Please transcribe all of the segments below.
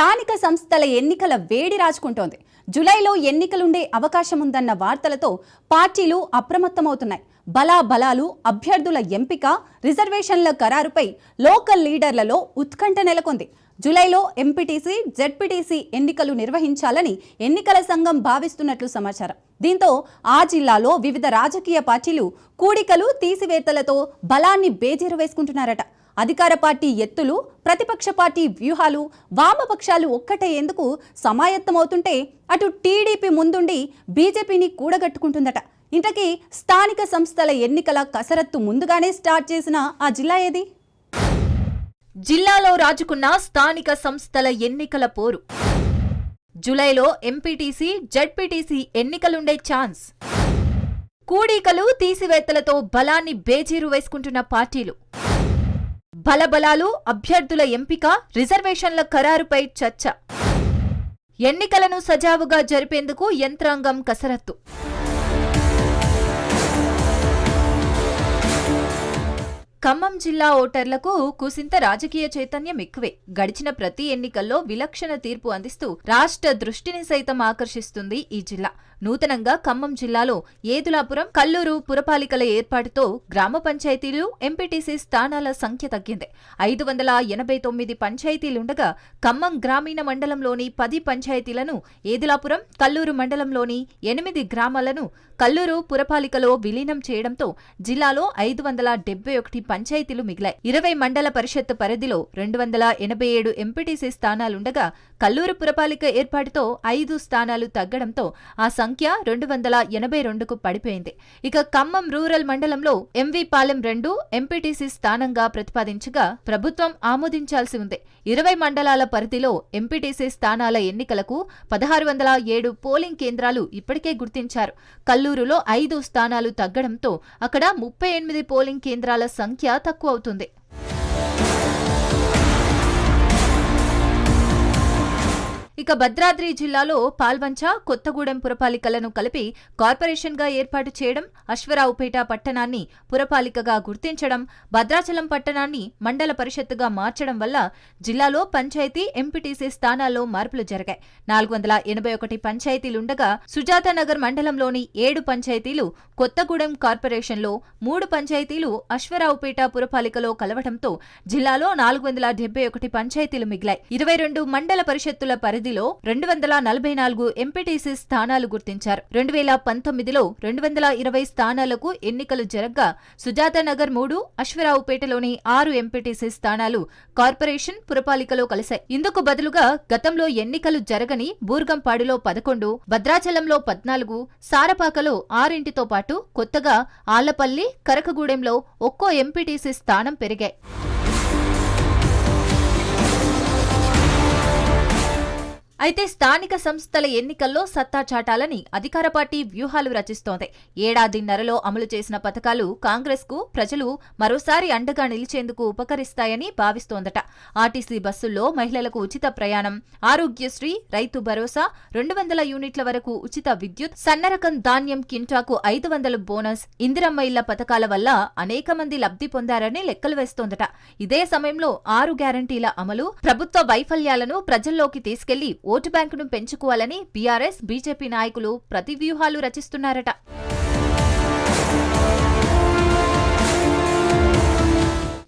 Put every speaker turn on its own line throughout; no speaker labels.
స్థానిక సంస్థల ఎన్నికల వేడి రాజుకుంటోంది. జూలైలో ఎన్నికలుండే అవకాశం ఉందన్న వార్తలతో పార్టీలు అప్రమత్తమవుతున్నాయి. బలాబలాలు, అభ్యర్థుల ఎంపిక, రిజర్వేషన్ల ఖరారుపై లోకల్ లీడర్లలో ఉత్కంఠ నెలకొంది. జూలైలో ఎంపీటీసీ, జెడ్పీటీసీ ఎన్నికలు నిర్వహించాలని ఎన్నికల సంఘం భావిస్తున్నట్లు సమాచారం. దీంతో ఆ జిల్లాలో వివిధ రాజకీయ పార్టీలు కూడికలు, తీసివేతలతో బలాన్ని బేజీరు వేసుకుంటున్నారట. అధికార పార్టీ ఎత్తులు, ప్రతిపక్ష పార్టీ వ్యూహాలు, వామపక్షాలు ఒక్కటేందుకు సమాయత్తమవుతుంటే అటు టీడీపీ ముందుండి బీజేపీని కూడగట్టుకుంటుందట. ఇంతకీ స్థానిక సంస్థల ఎన్నికల కసరత్తు ముందుగానే స్టార్ట్ చేసిన ఆ జిల్లా ఏది?
జిల్లాలో రాజుకున్న స్థానిక సంస్థల ఎన్నికల పోరు. జూలైలో ఎంపీటీసీ, జెడ్పీటీసీ ఎన్నికలుండే ఛాన్స్. కూడికలు, తీసివేతలతో బలాన్ని బేజీరు వేసుకుంటున్న పార్టీలు. బలబలాలు, అభ్యర్థుల ఎంపిక, రిజర్వేషన్ల ఖరారుపై చర్చ. ఎన్నికలను సజావుగా జరిపేందుకు యంత్రాంగం కసరత్తు. ఖమ్మం జిల్లా ఓటర్లకు కూసింత రాజకీయ చైతన్యం ఎక్కువే. గడిచిన ప్రతి ఎన్నికల్లో విలక్షణ తీర్పు అందిస్తూ రాష్ట్ర దృష్టిని సైతం ఆకర్షిస్తుంది ఈ జిల్లా. నూతనంగా ఖమ్మం జిల్లాలో ఏదులాపురం, కల్లూరు పురపాలికల ఏర్పాటుతో గ్రామ పంచాయతీలు, ఎంపీటీసీ స్థానాల సంఖ్య తగ్గింది. 589 పంచాయతీలుండగా ఖమ్మం గ్రామీణ మండలంలోని 10 పంచాయతీలను, ఏదులాపురం, కల్లూరు మండలంలోని 8 గ్రామాలను కల్లూరు పురపాలికలో విలీనం చేయడంతో జిల్లాలో 571 పంచాయతీలు మిగిలాయి. 20 మండల పరిషత్ పరిధిలో 287 ఎంపీటీసీ స్థానాలుండగా కల్లూరు పురపాలిక ఏర్పాటుతో 5 స్థానాలు తగ్గడంతో ఆ సంఖ్య 282కు పడిపోయింది. ఇక ఖమ్మం రూరల్ మండలంలో ఎంవి పాలెం 2 ఎంపీటీసీ స్థానంగా ప్రతిపాదించగా ప్రభుత్వం ఆమోదించాల్సి ఉంది. 20 మండలాల పరిధిలో ఎంపీటీసీ స్థానాల ఎన్నికలకు 1607 పోలింగ్ కేంద్రాలు ఇప్పటికే గుర్తించారు. కల్లూరులో 5 స్థానాలు తగ్గడంతో అక్కడ 38 పోలింగ్ కేంద్రాల సంఖ్య తక్కువ అవుతుంది. ఇక భద్రాద్రి జిల్లాలో పాల్వంచ, కొత్తగూడెం పురపాలికలను కలిపి కార్పొరేషన్గా ఏర్పాటు చేయడం, అశ్వరావుపేట పట్టణాన్ని పురపాలికగా గుర్తించడం, భద్రాచలం పట్టణాన్ని మండల పరిషత్తుగా మార్చడం వల్ల జిల్లాలో పంచాయతీ, ఎంపీటీసీ స్థానాల్లో మార్పులు జరిగాయి. 481 పంచాయతీలుండగా సుజాతానగర్ మండలంలోని 7 పంచాయతీలు కొత్తగూడెం కార్పొరేషన్లో, 3 పంచాయతీలు అశ్వరావుపేట పురపాలికలో కలవడంతో జిల్లాలో 471 పంచాయతీలు మిగిలాయి. 22 మండల పరిషత్తుల పరిధిలో 244 ఎంపీటీసీ స్థానాలు గుర్తించారు. 2019లో 220 స్థానాలకు ఎన్నికలు జరగ్గా సుజాతానగర్ 3, అశ్వరావుపేటలోని 6 ఎంపీటీసీ స్థానాలు కార్పొరేషన్, పురపాలికలో కలిశాయి. ఇందుకు బదులుగా గతంలో ఎన్నికలు జరగని బూర్గంపాడులో 11, భద్రాచలంలో 14, సారపాకలో 6తో పాటు కొత్తగా ఆళ్లపల్లి, కరకగూడెంలో ఒక్కో ఎంపీటీసీ స్థానం పెరిగాయి. అయితే స్థానిక సంస్థల ఎన్నికల్లో సత్తా చాటాలని అధికార పార్టీ వ్యూహాలు రచిస్తోంది. ఏడాదిన్నరలో అమలు చేసిన పథకాలు కాంగ్రెస్కు ప్రజలు మరోసారి అండగా నిలిచేందుకు ఉపకరిస్తాయని భావిస్తోందట. ఆర్టీసీ బస్సుల్లో మహిళలకు ఉచిత ప్రయాణం, ఆరోగ్యశ్రీ, రైతు భరోసా, 200 యూనిట్ల వరకు ఉచిత విద్యుత్, సన్నరకం ధాన్యం కింటాకు 500 బోనస్, ఇందిరమ్మ ఇళ్ల పథకాల వల్ల అనేక మంది లబ్ధి పొందారని లెక్కలు వేస్తోందట. ఇదే సమయంలో 6 గ్యారంటీల అమలు, ప్రభుత్వ వైఫల్యాలను ప్రజల్లోకి తీసుకెళ్లి ఓటు బ్యాంకును పెంచుకోవాలని బీఆర్ఎస్, బీజేపీ నాయకులు ప్రతి వ్యూహాలు రచిస్తున్నారట.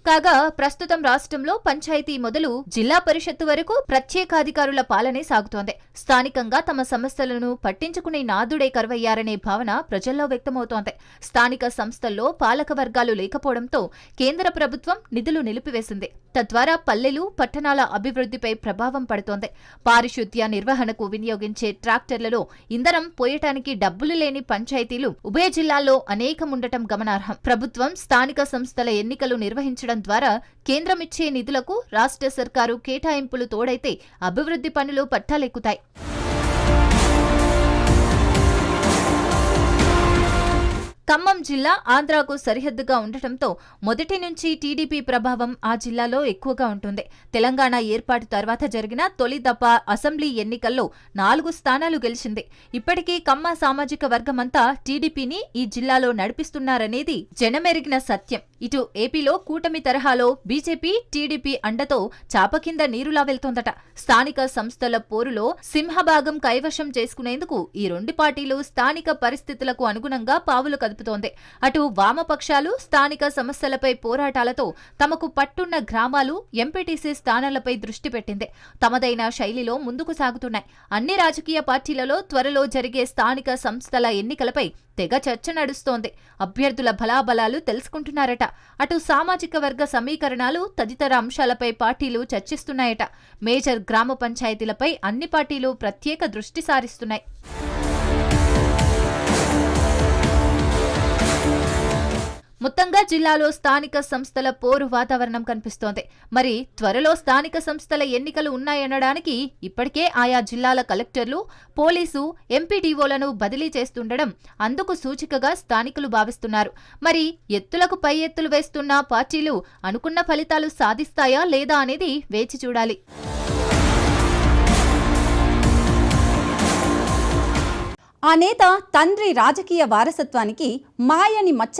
కాగా ప్రస్తుతం రాష్ట్రంలో పంచాయతీ మొదలు జిల్లా పరిషత్తు వరకు ప్రత్యేకాధికారుల పాలనే సాగుతోంది. స్థానికంగా తమ సమస్యలను పట్టించుకునే నాదుడే కరువయ్యారనే భావన ప్రజల్లో వ్యక్తమవుతోంది. స్థానిక సంస్థల్లో పాలక వర్గాలు లేకపోవడంతో కేంద్ర ప్రభుత్వం నిధులు నిలిపివేసింది. తద్వారా పల్లెలు, పట్టణాల అభివృద్ధిపై ప్రభావం పడుతోంది. పారిశుద్ధ్య నిర్వహణకు వినియోగించే ట్రాక్టర్లలో ఇంధనం పోయటానికి డబ్బులు లేని పంచాయతీలు ఉభయ జిల్లాల్లో అనేకముండటం గమనార్హం. ప్రభుత్వం స్థానిక సంస్థల ఎన్నికలు నిర్వహించడం ద్వారా కేంద్రమిచ్చే నిధులకు రాష్ట్ర సర్కారు కేటాయింపులు తోడైతే అభివృద్ధి పనులు పట్టాలెక్కుతాయి. ఖమ్మం జిల్లా ఆంధ్రాకు సరిహద్దుగా ఉండటంతో మొదటి నుంచి టీడీపీ ప్రభావం ఆ జిల్లాలో ఎక్కువగా ఉంటుంది. తెలంగాణ ఏర్పాటు తర్వాత జరిగిన తొలి దఫా అసెంబ్లీ ఎన్నికల్లో 4 స్థానాలు గెలిచింది. ఇప్పటికీ కమ్మ సామాజిక వర్గమంతా టీడీపీని ఈ జిల్లాలో నడిపిస్తున్నారనేది జనమెరిగిన సత్యం. ఇటు ఏపీలో కూటమి తరహాలో బీజేపీ, టీడీపీ అండతో చాప కింద నీరులా వెళ్తోందట. స్థానిక సంస్థల పోరులో సింహభాగం కైవశం చేసుకునేందుకు ఈ 2 పార్టీలు స్థానిక పరిస్థితులకు అనుగుణంగా పావులు కదుపుతోంది. అటు వామపక్షాలు స్థానిక సమస్యలపై పోరాటాలతో తమకు పట్టున్న గ్రామాలు, ఎంపీటీసీ స్థానాలపై దృష్టి పెట్టింది. తమదైన శైలిలో ముందుకు సాగుతున్నాయి. అన్ని రాజకీయ పార్టీలలో త్వరలో జరిగే స్థానిక సంస్థల ఎన్నికలపై తెగ చర్చ నడుస్తోంది. అభ్యర్థుల బలాబలాలు తెలుసుకుంటున్నారట. అటు సామాజిక వర్గ సమీకరణాలు తదితర అంశాలపై పార్టీలు చర్చిస్తున్నాయట. మేజర్ గ్రామ పంచాయతీలపై అన్ని పార్టీలు ప్రత్యేక దృష్టి సారిస్తున్నాయి. మొత్తంగా జిల్లాలో స్థానిక సంస్థల పోరు వాతావరణం కనిపిస్తోంది. మరి త్వరలో స్థానిక సంస్థల ఎన్నికలు ఉన్నాయనడానికి ఇప్పటికే ఆయా జిల్లాల కలెక్టర్లు, పోలీసు, ఎంపీడీఓలను బదిలీ చేస్తుండడం అందుకు సూచికగా స్థానికులు భావిస్తున్నారు. మరి ఎత్తులకు పై ఎత్తులు వేస్తున్న పార్టీలు అనుకున్న ఫలితాలు సాధిస్తాయా లేదా అనేది వేచి చూడాలి.
ఆ నేత తండ్రి రాజకీయ వారసత్వానికి మాయని మచ్చ